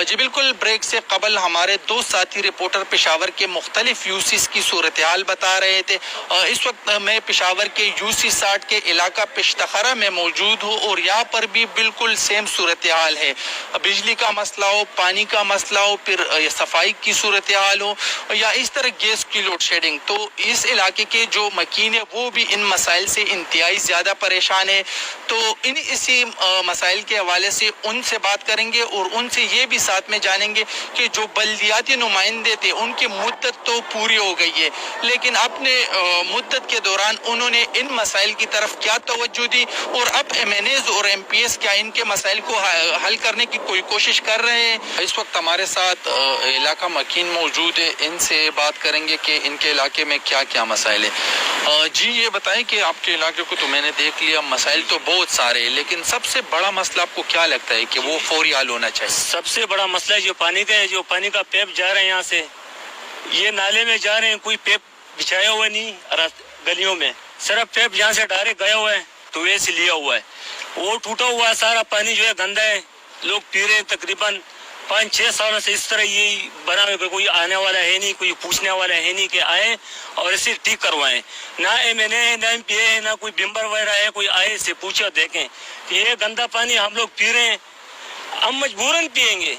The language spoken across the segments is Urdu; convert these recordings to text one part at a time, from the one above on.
جی بالکل، بریک سے قبل ہمارے دو ساتھی رپورٹر پشاور کے مختلف یوسیز کی صورتحال بتا رہے تھے۔ اس وقت میں پشاور کے یوسی 60 کے علاقہ پشتخرہ میں موجود ہوں اور یہاں پر بھی بالکل سیم صورتحال ہے۔ بجلی کا مسئلہ ہو، پانی کا مسئلہ ہو، پھر صفائی کی صورتحال ہو یا اس طرح گیس کی لوڈ شیڈنگ، تو اس علاقے کے جو مکین ہے وہ بھی ان مسائل سے انتہائی زیادہ پریشان ہے۔ تو اسی مسائل کے حوالے سے ان سے بات کریں گے اور ان سے یہ بھی ساتھ میں جانیں گے کہ جو بلدیاتی نمائندے تھے ان کی مدت تو پوری ہو گئی ہے، لیکن اپنے مدت کے دوران انہوں نے ان مسائل کی طرف کیا توجہ دی اور اب ایم این ایز اور ایم پی ایس کیا ان کے مسائل کو حل کرنے کی کوئی کوشش کر رہے ہیں۔ اس وقت ہمارے ساتھ علاقہ مکین موجود ہے، ان سے بات کریں گے کہ ان کے علاقے میں کیا کیا مسائل ہیں۔ جی یہ بتائیں کہ آپ کے علاقے کو تو میں نے دیکھ لیا، مسائل تو بہت سارے ہیں، لیکن سب سے بڑا مسئلہ آپ کو کیا لگتا ہے کہ وہ فوری حل ہونا چاہیے؟ سب سے بڑا مسئلہ جو پانی کا ہے، جو پانی کا پیپ جا رہے ہیں یہاں سے، یہ نالے میں جا رہے ہیں، کوئی پیپ بچھایا ہوا نہیں گلیوں میں، صرف پیپ یہاں سے ڈائریکٹ گیا ہوا ہے تو ویسے لیا ہوا ہے، وہ ٹوٹا ہوا ہے، سارا پانی جو ہے گندا ہے، لوگ پی رہے ہیں۔ تقریباً 5-6 سالوں سے اس طرح یہی بنا ہوا، کوئی آنے والا ہے نہیں، کوئی پوچھنے والا ہے نہیں کہ آئے اور اسے ٹھیک کروائیں۔ نہ ایم این اے ہے، نہ ایم پی اے ہے، نہ کوئی ممبر وغیرہ ہے، کوئی آئے اسے پوچھے اور دیکھیں کہ یہ گندا پانی ہم لوگ پی رہے ہیں، ہم مجبوراً پیئیں گے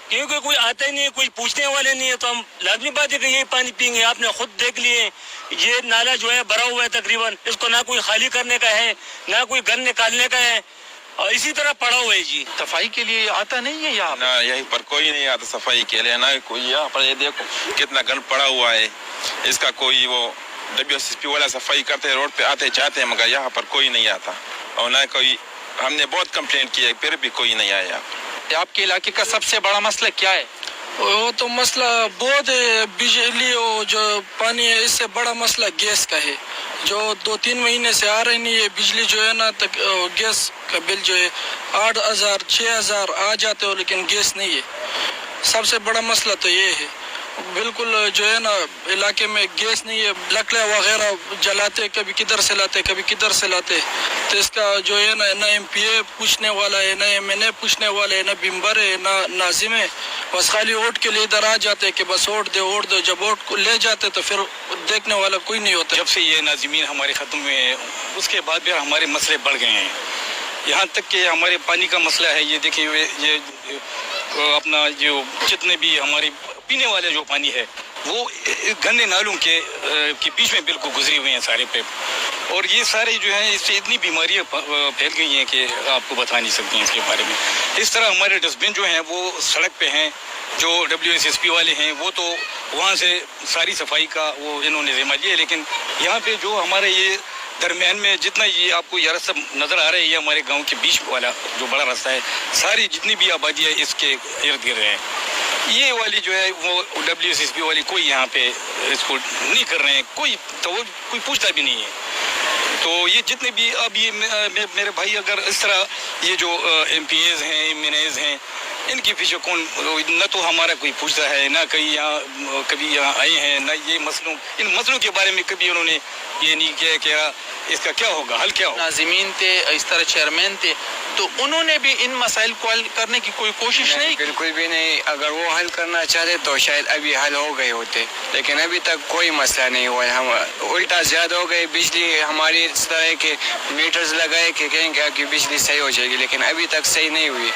کیونکہ کوئی آتا ہی نہیں ہے، کوئی پوچھنے والے نہیں ہے، تو ہم لازمی بات ہے کہ یہی پانی پئیں گے۔ آپ نے خود دیکھ لیے یہ نالا جو ہے بھرا ہوا ہے، تقریباً اس کو نہ کوئی خالی کرنے کا ہے، نہ کوئی گند نکالنے کا ہے، اور اسی طرح پڑا ہوا ہے۔ جی صفائی کے لیے آتا نہیں ہے یہاں؟ نہ یہیں پر کوئی نہیں آتا صفائی کے لیے، نہ کوئی یہاں پر۔ یہ دیکھو کتنا گند پڑا ہوا ہے، اس کا کوئی وہ WSSP والا صفائی کرتے ہیں، روڈ پہ آتے جاتے ہیں، مگر یہاں پر کوئی نہیں آتا، اور نہ کوئی، ہم نے بہت کمپلینٹ کی ہے پھر بھی کوئی نہیں آیا۔ آپ کے علاقے کا سب سے بڑا مسئلہ کیا ہے؟ وہ تو مسئلہ بہت ہے، بجلی اور جو پانی ہے، اس سے بڑا مسئلہ گیس کا ہے، جو 2-3 مہینے سے آ رہی نہیں ہے بجلی جو ہے نا، گیس کا بل جو ہے 8,000 6,000 آ جاتے ہو، لیکن گیس نہیں ہے۔ سب سے بڑا مسئلہ تو یہ ہے، بالکل جو ہے نا علاقے میں گیس نہیں ہے، لکڑیاں وغیرہ جلاتے، کبھی کدھر سے لاتے کبھی کدھر سے لاتے، تو اس کا جو ہے نا نہ ایم پی اے پوچھنے والا ہے، نہ ایم این اے پوچھنے والا ہے، نہ ممبر ہے، نہ ناظم ہے، بس خالی ووٹ کے لیے ادھر آ جاتے کہ بس ووٹ دو، جب ووٹ کو لے جاتے تو پھر دیکھنے والا کوئی نہیں ہوتا۔ جب سے یہ ناظمین ہمارے ختم ہوئے ہیں اس کے بعد بھی ہمارے مسئلے بڑھ گئے ہیں، یہاں تک کہ ہمارے پانی کا مسئلہ ہے، یہ دیکھیں یہ اپنا جو جتنے بھی ہمارے پینے والے جو پانی ہے وہ گندے نالوں کے بیچ میں بالکل گزری ہوئے ہیں سارے پیپ، اور یہ سارے جو ہیں اس سے اتنی بیماریاں پھیل گئی ہیں کہ آپ کو بتا نہیں سکتے ہیں اس کے بارے میں۔ اس طرح ہمارے ڈسٹ بن جو ہیں وہ سڑک پہ ہیں، جو WSSP والے ہیں وہ تو وہاں سے ساری صفائی کا وہ انہوں نے ذمہ لیا، لیکن یہاں پہ جو ہمارے یہ درمیان میں جتنا یہ آپ کو یہ راستہ نظر آ رہا ہے، یہ ہمارے گاؤں کے بیچ والا جو بڑا راستہ ہے، ساری جتنی بھی آبادی ہے اس کے ارد گرد ہے، یہ والی جو ہے وہ WSSP والی کوئی یہاں پہ اس کو نہیں کر رہے ہیں، کوئی پوچھتا بھی نہیں ہے۔ تو یہ جتنے بھی اب یہ میرے بھائی، اگر اس طرح یہ جو ایم پی ایز ہیں، ایم این ایز ہیں، ان کے پیچھے کون، نہ تو ہمارا کوئی پوچھتا ہے، نہ کبھی یہاں آئے ہیں، نہ یہ ان مسئلوں کے بارے میں کبھی انہوں نے یہ نہیں کیا کہ اس کا کیا ہوگا، حل کیا ہوگا۔ ناظمین تھے، اس طرح چیئرمین تھے، تو انہوں نے بھی ان مسائل کو حل کرنے کی کوئی کوشش نہیں کی؟ بالکل بھی نہیں، اگر وہ حل کرنا چاہتے تو شاید ابھی حل ہو گئے ہوتے، لیکن ابھی تک کوئی مسئلہ نہیں ہوا ہے۔ ہم الٹا زیادہ ہو گئے، بجلی ہماری اس طرح کے میٹرز لگائے کہ کہیں گے کہ بجلی صحیح ہو جائے گی، لیکن ابھی تک صحیح نہیں ہوئی۔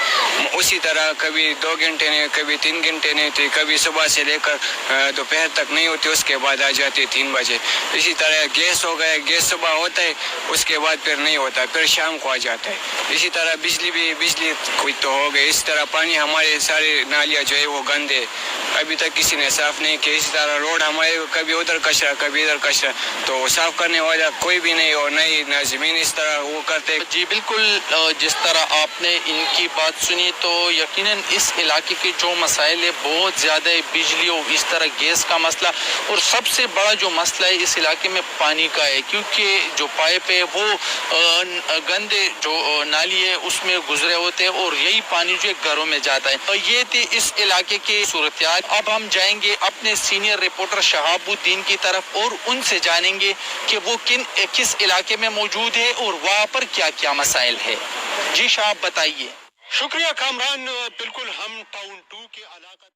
اسی طرح کبھی 2 گھنٹے نہیں، کبھی 3 گھنٹے نہیں ہوتی، کبھی صبح سے لے کر دوپہر تک نہیں ہوتی، اس کے بعد آ جاتی 3 بجے۔ اسی طرح گیس ہو گیا، گیس صبح ہوتا ہے، اس کے بعد پھر نہیں ہوتا، پھر شام کو آ جاتا ہے۔ اسی طرح بجلی کوئی تو ہو گئی۔ اس طرح پانی ہمارے سارے نالیاں جو ہے وہ گندے، ابھی تک کسی نے صاف نہیں کیا۔ اسی طرح روڈ ہمارے کبھی ادھر کچرا کبھی ادھر کچرا، تو صاف کرنے والا کوئی بھی نہیں، اور نہیں ناظمین اس طرح وہ کرتے۔ جی بالکل، جس طرح آپ نے ان کی بات سنی تو یقیناً اس علاقے کے جو مسائل ہے بہت زیادہ ہے، بجلی اور اس طرح گیس کا مسئلہ، اور سب سے بڑا جو مسئلہ ہے اس علاقے میں پانی کا ہے، کیونکہ جو پائپ ہے وہ گندے جو نالی ہے اس میں گزرے ہوتے ہیں اور یہی پانی جو ہے گھروں میں جاتا ہے۔ یہ تھی اس علاقے کی صورتحال۔ اب ہم جائیں گے اپنے سینئر رپورٹر شہاب الدین کی طرف اور ان سے جانیں گے کہ وہ کس علاقے میں موجود ہے اور وہاں پر کیا کیا مسائل ہے۔ جی شہاب بتائیے۔ شکریہ کامران. بالکل ہم ٹاؤن 2 کے علاقہ